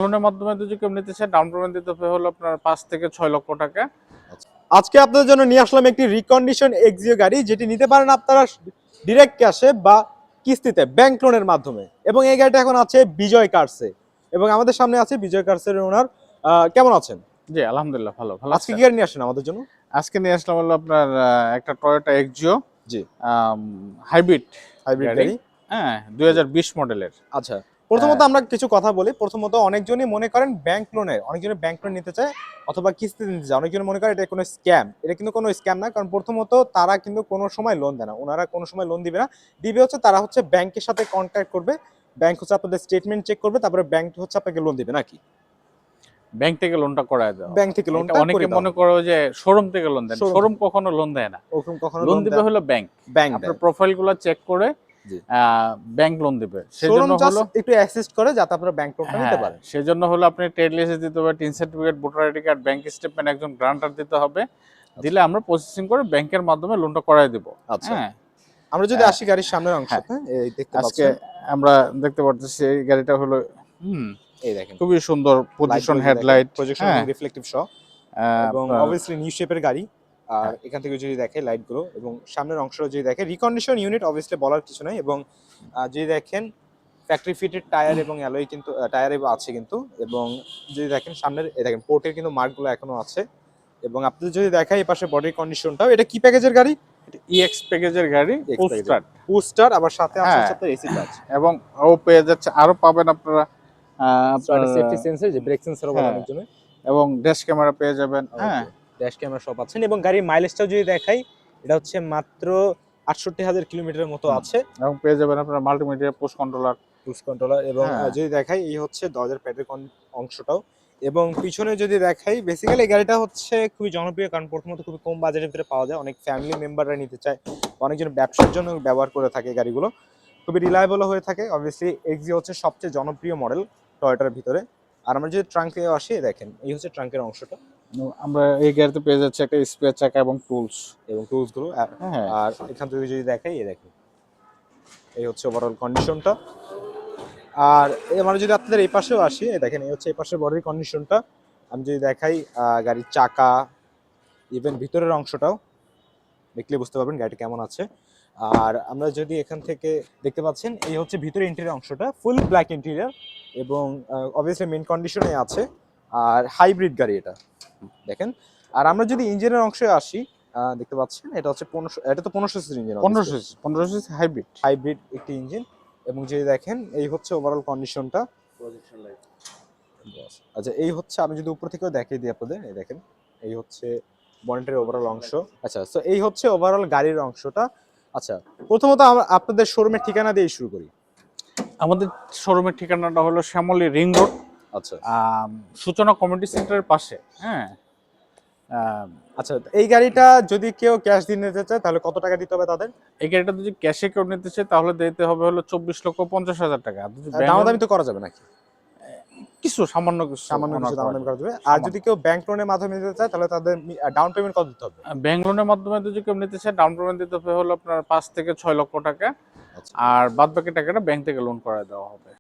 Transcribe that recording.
লোনের মাধ্যমে যদি কেউ নিতে চায় ডাউন পেমেন্ট দিতে হবে হলো আপনার 5 থেকে 6 লক্ষ টাকা। আজকে আপনাদের জন্য নিয়ে আসলাম একটি রিকন্ডিশন এক্সিও গাড়ি, যেটি নিতে পারেন আপনারা ডিরেক্ট ক্যাশে বা কিস্তিতে ব্যাংক লোনের মাধ্যমে। এবং এই গাড়িটা এখন আছে বিজয় কার্সে, এবং আমাদের সামনে আছে বিজয় কার্সের ওনার। কেমন আছেন? জি আলহামদুলিল্লাহ ভালো আজকে কি গাড়ি নিয়ে আসেন আমাদের জন্য? আজকে নিয়ে আসলাম হলো আপনার একটা টয়োটা এক্সিও জি, হাইব্রিড হাইব্রিড গাড়ি। হ্যাঁ 2020 মডেলের। আচ্ছা, প্রথমত আমরা কিছু কথা বলি। প্রথমত অনেকজনই মনে করেন ব্যাংক লোনে, অনেকজনে ব্যাংক লোন নিতে চায় অথবা কিস্তিতে নিতে চায়। অনেকজন মনে করে এটা কোনো স্ক্যাম। এটা কিন্তু কোনো স্ক্যাম না, কারণ প্রথমত তারা কিন্তু কোনো সময় লোন দেয় না। ওনারা কোনো সময় লোন দিবে না। দিবে হচ্ছে তারা হচ্ছে ব্যাংকের সাথে কন্ট্যাক্ট করবে। ব্যাংক হচ্ছে আপনাদের স্টেটমেন্ট চেক করবে, তারপরে ব্যাংক হচ্ছে আপনাকে লোন দিবে নাকি? ব্যাংক থেকে লোনটা করায় দেওয়া। ব্যাংক থেকে লোনটা অনেকে মনে করে যে শোরুম থেকে লোন দেন। Showroom শোরুম কখনো লোন দেয় না। ওরকম কখনো লোন দিবে হলো ব্যাংক। ব্যাংক আপনার প্রোফাইলগুলো চেক করে জি, ব্যাংক লোন দিবে। শোরুম সেজন্য জাস্ট হলো একটু অ্যাসিস্ট করে যাতে আপনারা ব্যাংক লোনটা নিতে হ্যাঁ, পারেন। সেজন্য হলো আপনি ট্রেড লাইসেন্স দিতে হবে, tin certificate, voter ID card, bank statement, একজন গ্রান্টার দিতে হবে। দিলে আমরা প্রসেসিং করে ব্যাংকের মাধ্যমে লোনটা করায় দেব। আচ্ছা, হ্যাঁ, আমরা যদি আসি গাড়ির সামনের অংশতে, এই দেখতে আজকে পাচ্ছেন, আমরা দেখতে পাচ্ছি এই গাড়িটা হলো এই দেখেন খুবই সুন্দর পজিশন হেডলাইট, প্রজেকশন এবং রিফ্লেক্টিভ সহ, এবং অবভিয়াসলি নিউ শেপের গাড়ি। আর এখান থেকে যদি দেখে লাইট গুলো এবং সামনের অংশটা যদি দেখে, রিকন্ডিশন ইউনিট অবভিয়াসলি বলার কিছু নাই। এবং যদি দেখেন ফ্যাক্টরি ফিটেড টায়ার এবং অ্যালয় কিন্তু টায়ারে আছে কিন্তু। এবং যদি দেখেন সামনের দেখেন পোর্টের কিন্তু মার্কগুলো এখনো আছে। এবং আপনাদের যদি দেখাই এই পাশে বডির কন্ডিশনটাও, এটা কি প্যাকেজের গাড়ি? ইএক্স প্যাকেজের গাড়ি, ফুল স্টার্ট, বুস্টার, আবার সাথে আছে হচ্ছে আপনার এসি টাচ এবং ও পেয়ে যাচ্ছে, আরো পাবেন আপনারা আপনার সেফটি সেন্সর, যে ব্রেক সেন্সরও বলার জন্য, এবং ড্যাশ ক্যামেরা পেয়ে যাবেন। হ্যাঁ, ড্যাশ ক্যামেরা সব পাচ্ছেন। এবং গাড়ির মাইলেজটাও যদি দেখাই, এটা হচ্ছে মাত্র ৬৮,০০০ কিলোমিটারের মতো আছে। এবং পেয়ে যাবেন আপনারা মাল্টিমিডিয়া পুশ কন্ট্রোলার, এবং যদি দেখাই এই হচ্ছে দরজার প্যাডের অংশটাও। এবং পিছনে যদি দেখাই, বেসিক্যালি এই গাড়িটা হচ্ছে খুবই জনপ্রিয়, কারণ প্রথমত খুবই কম বাজেটের ভিতরে পাওয়া যায়। অনেক ফ্যামিলি মেম্বাররা নিতে চায়, অনেকজন ব্যবসার জন্য ব্যবহার করে থাকে গাড়িগুলো। খুবই রিলায়েবলও হয়ে থাকে। অবভিয়াসলি এক্সি হচ্ছে সবচেয়ে জনপ্রিয় মডেল টয়োটার ভিতরে। আর আমরা যদি ট্রাঙ্কে আসি, দেখেন এই হচ্ছে ট্রাঙ্কের অংশটা। আমরা এই গাড়িতে পেয়ে যাচ্ছি একটা স্পেয়ার চাকা এবং টুলস গুলো। আর এখান থেকে যদি দেখাই, এই দেখেন এই হচ্ছে ওভারঅল কন্ডিশনটা। আর আমরা যদি আপনাদের এই পাশেও আসি, দেখেন এই হচ্ছে এই পাশের বডির কন্ডিশনটা। আমি যদি দেখাই গাড়ির চাকা, ইভেন ভিতরের অংশটাও দেখলে বুঝতে পারবেন গাড়িটা কেমন আছে। আর আমরা যদি এখান থেকে দেখতে পাচ্ছেন, এই হচ্ছে ভিতরে ইন্টেরিয়র অংশটা, ফুল ব্ল্যাক ইন্টেরিয়র, এবং অবভিয়াসলি মেন কন্ডিশনে আছে। আর হাইব্রিড গাড়ি এটা দেখেন। আর আমরা যদি ইঞ্জিনের অংশে আসি, দেখতে পাচ্ছেন এটা হচ্ছে 1500, এটা তো 1500 সিসির ইঞ্জিন, 1500 সিসি হাইব্রিড একটি ইঞ্জিন। এবং যদি দেখেন এই হচ্ছে ওভারঅল কন্ডিশনটা। আচ্ছা, এই হচ্ছে, আমি যদি উপর থেকেও দেখিয়ে দিই আপনাদের, এই দেখেন এই হচ্ছে বনেটের ওভারঅল অংশ। আচ্ছা, তো এই হচ্ছে ওভারঅল গাড়ির অংশটা। আচ্ছা, প্রথমত আমরা আপনাদের শোরুমের ঠিকানা দিয়ে শুরু করি। আমাদের শোরুমের ঠিকানাটা হলো শ্যামলী রিং রোড, আচ্ছা, সূচনা কমিউনিটি সেন্টারের পাশে। হ্যাঁ, আচ্ছা, এই গাড়িটা যদি কেউ ক্যাশ দিয়ে নিতে চায় তাহলে কত টাকা দিতে হবে তাদের? এই গাড়িটা যদি ক্যাশে কেউ নিতে চায় তাহলে দিতে হবে হলো 24,50,000 টাকা। দামাদামি তো করা যাবে নাকি? কিছু সামান্য কিছু দামাদামি করা যাবে। আর যদি কেউ ব্যাংক লোনের মাধ্যমে নিতে চায় তাহলে তাদের ডাউন পেমেন্ট কত দিতে হবে? ব্যাংক লোনের মাধ্যমে যদি কেউ নিতে চায় ডাউন পেমেন্ট দিতে হবে হলো আপনার 5 থেকে 6 লক্ষ টাকা। আচ্ছা। আর বাদ বাকি টাকাটা ব্যাংক থেকে লোন করা দেওয়া হবে।